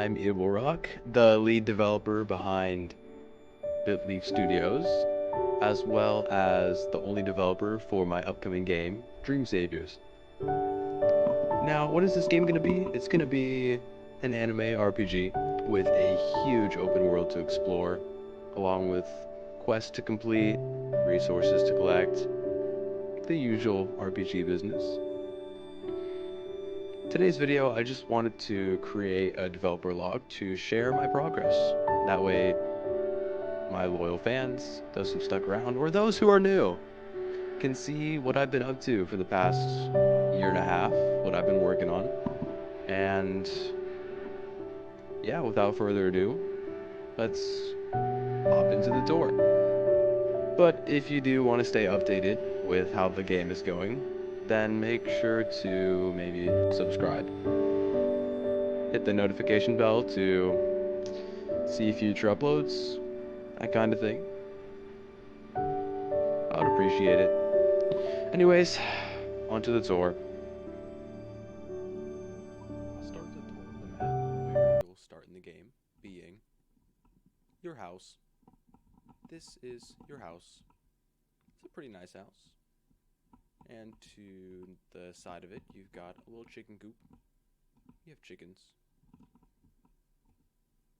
I'm Rock, the lead developer behind Bitleaf Studios, as well as the only developer for my upcoming game, Dream Saviors. Now, what is this game going to be? It's going to be an anime RPG with a huge open world to explore, along with quests to complete, resources to collect, the usual RPG business. Today's video, I just wanted to create a developer log to share my progress. That way, my loyal fans, those who've stuck around, or those who are new, can see what I've been up to for the past year and a half, what I've been working on. And yeah, without further ado, let's hop into the door. But if you do want to stay updated with how the game is going, then make sure to maybe subscribe. Hit the notification bell to see future uploads, that kind of thing. I would appreciate it. Anyways, onto the tour. I'll start the tour of the map where you'll start in the game, being your house. This is your house. It's a pretty nice house. And to the side of it, you've got a little chicken coop. You have chickens.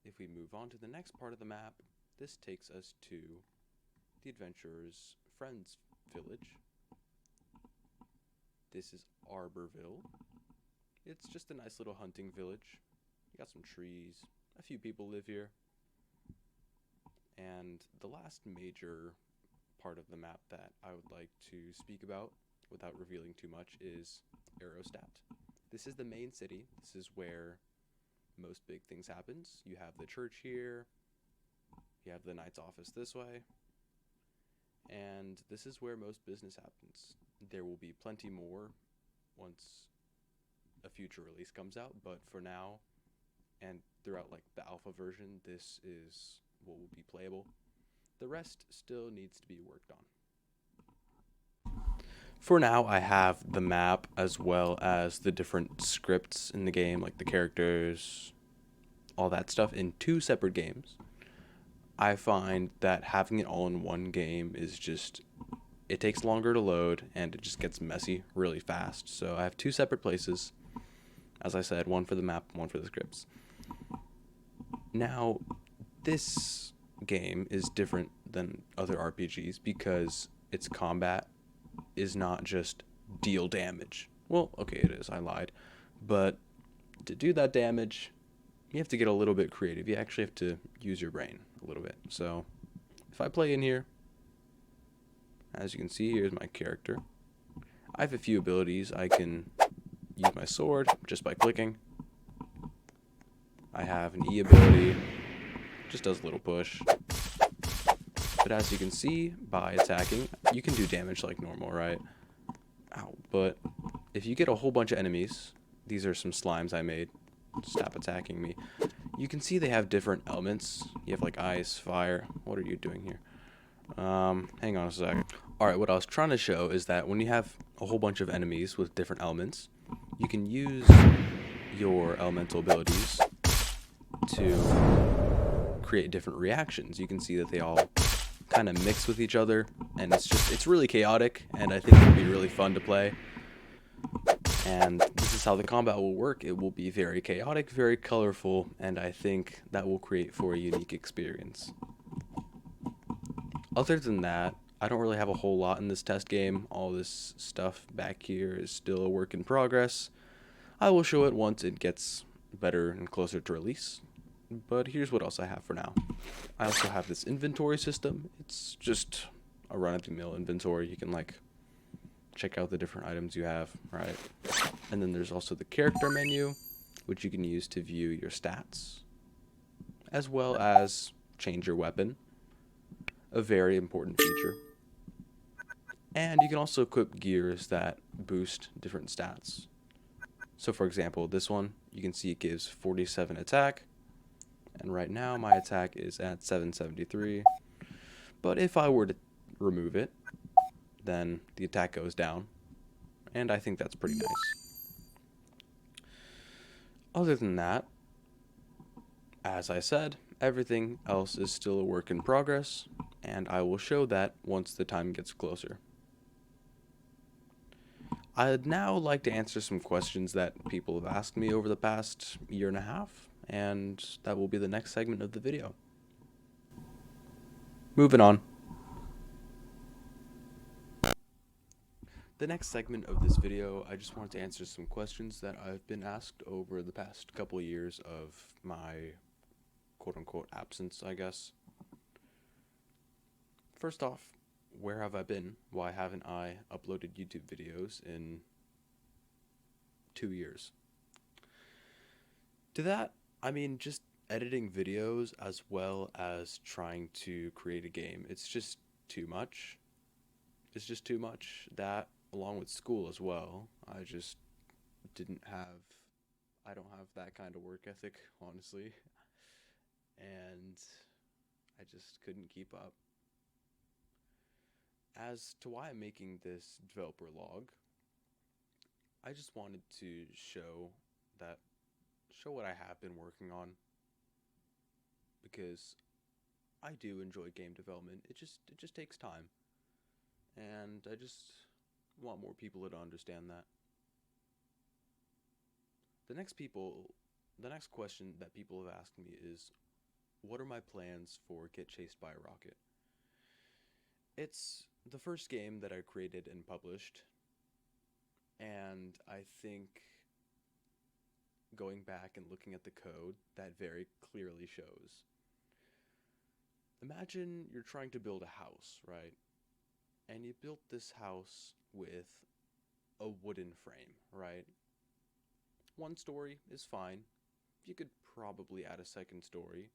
If we move on to the next part of the map, this takes us to the adventurer's friend's village. This is Arborville. It's just a nice little hunting village. You got some trees. A few people live here. And the last major part of the map that I would like to speak about, without revealing too much, is Aerostat. This is the main city. This is where most big things happens. You have the church here. You have the knight's office this way. And this is where most business happens. There will be plenty more once a future release comes out, but for now, and throughout like the alpha version, this is what will be playable. The rest still needs to be worked on. For now, I have the map as well as the different scripts in the game, like the characters, all that stuff, in 2 separate games. I find that having it all in one game is just, it takes longer to load and it just gets messy really fast. So I have 2 separate places. As I said, one for the map, one for the scripts. Now, this game is different than other RPGs because its combat is not just deal damage. Well, okay, it is, I lied. But to do that damage, you have to get a little bit creative. You actually have to use your brain a little bit. So if I play in here, as you can see, here's my character. I have a few abilities. I can use my sword just by clicking. I have an E ability, just does a little push. But as you can see, by attacking, you can do damage like normal, right? Ow. But if you get a whole bunch of enemies, these are some slimes I made. Stop attacking me. You can see they have different elements. You have like ice, fire. What are you doing here? Hang on a sec. Alright, what I was trying to show is that when you have a whole bunch of enemies with different elements, you can use your elemental abilities to create different reactions. You can see that they all kind of mix with each other, and it's really chaotic, and I think it'll be really fun to play. And this is how the combat will work. It will be very chaotic, very colorful, and I think that will create for a unique experience. Other than that, I don't really have a whole lot in this test game. All this stuff back here is still a work in progress. I will show it once it gets better and closer to release. But here's what else I have for now. I also have this inventory system. It's just a run-of-the-mill inventory. You can like check out the different items you have, right? And then there's also the character menu, which you can use to view your stats, as well as change your weapon, a very important feature. And you can also equip gears that boost different stats. So for example, this one, you can see it gives 47 attack, and right now my attack is at 773. But if I were to remove it, then the attack goes down, and I think that's pretty nice. Other than that, As I said, everything else is still a work in progress, and I will show that once the time gets closer. I'd now like to answer some questions that people have asked me over the past year and a half, and that will be the next segment of the video. Moving on. The next segment of this video, I just wanted to answer some questions that I've been asked over the past couple of years of my quote-unquote absence, I guess. First off, where have I been? Why haven't I uploaded YouTube videos in 2 years? To that, I mean, just editing videos as well as trying to create a game. It's just too much. It's just too much. That, along with school as well, I just didn't have, I don't have that kind of work ethic, honestly. And I just couldn't keep up. As to why I'm making this developer log, I just wanted to that show what I have been working on, because I do enjoy game development. It just takes time, and I just want more people to understand that. The next people the next question that people have asked me is, what are my plans for Get Chased by a Rocket? It's the first game that I created and published, and I think going back and looking at the code, that very clearly shows. Imagine you're trying to build a house, right? And you built this house with a wooden frame, right? One story is fine. You could probably add a second story.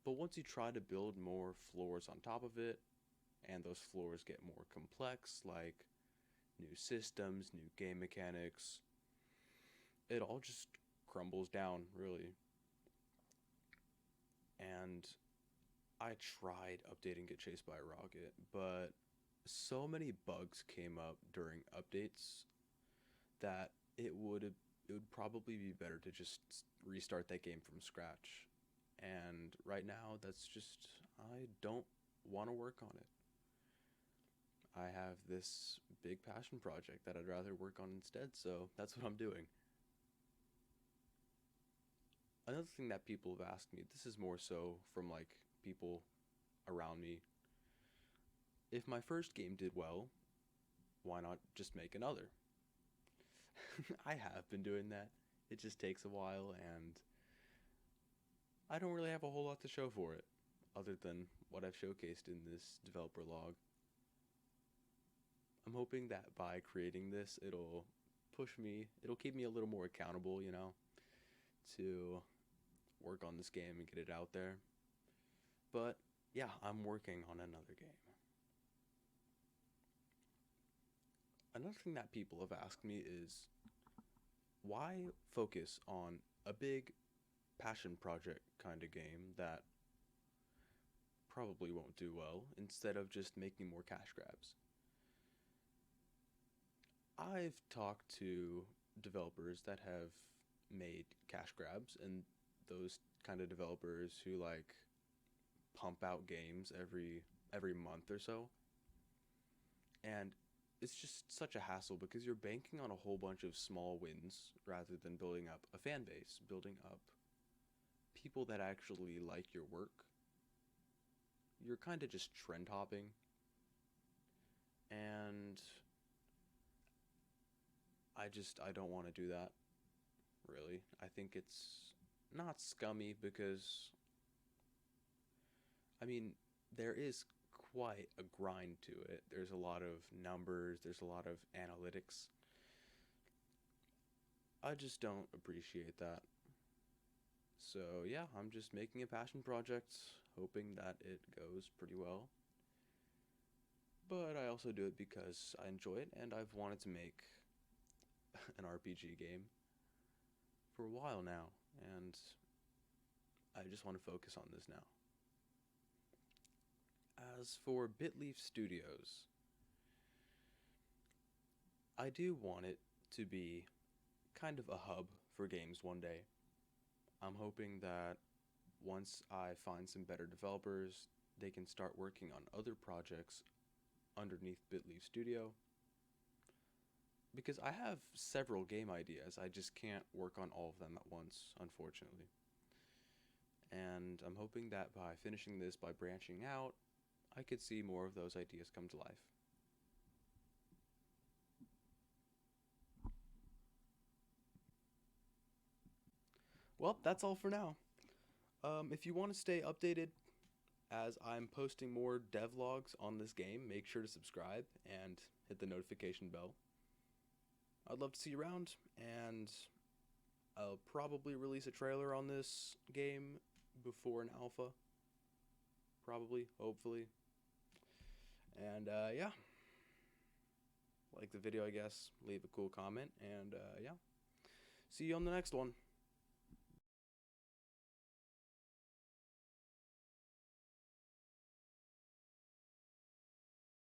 But once you try to build more floors on top of it, and those floors get more complex, like new systems, new game mechanics, it all just crumbles down, really. And I tried updating Get Chased by a Rocket, but so many bugs came up during updates that it would probably be better to just restart that game from scratch. And right now, that's just, I don't want to work on it. I have this big passion project that I'd rather work on instead, so that's what I'm doing. Another thing that people have asked me, this is more so from like people around me, if my first game did well, why not just make another? I have been doing that. It just takes a while, and I don't really have a whole lot to show for it, other than what I've showcased in this developer log. I'm hoping that by creating this, it'll keep me a little more accountable, to work on this game and get it out there. But yeah, I'm working on another game. Another thing that people have asked me is, why focus on a big passion project kind of game that probably won't do well instead of just making more cash grabs? I've talked to developers that have made cash grabs, and those kind of developers who like pump out games every month or so. And it's just such a hassle because you're banking on a whole bunch of small wins rather than building up a fan base, building up people that actually like your work. You're kind of just trend hopping, and I don't want to do that, really. I think it's not scummy because, I mean, there is quite a grind to it. There's a lot of numbers, there's a lot of analytics. I just don't appreciate that. So, yeah, I'm just making a passion project, hoping that it goes pretty well. But I also do it because I enjoy it, and I've wanted to make an RPG game for a while now, and I just want to focus on this now. As for Bitleaf Studios, I do want it to be kind of a hub for games one day. I'm hoping that once I find some better developers, they can start working on other projects underneath BitLeaf Studio. Because I have several game ideas, I just can't work on all of them at once, unfortunately. And I'm hoping that by finishing this, by branching out, I could see more of those ideas come to life. Well, that's all for now. If you want to stay updated as I'm posting more devlogs on this game, make sure to subscribe and hit the notification bell. I'd love to see you around, and I'll probably release a trailer on this game before an alpha. Probably, hopefully. And yeah, like the video, I guess. Leave a cool comment, and yeah. See you on the next one.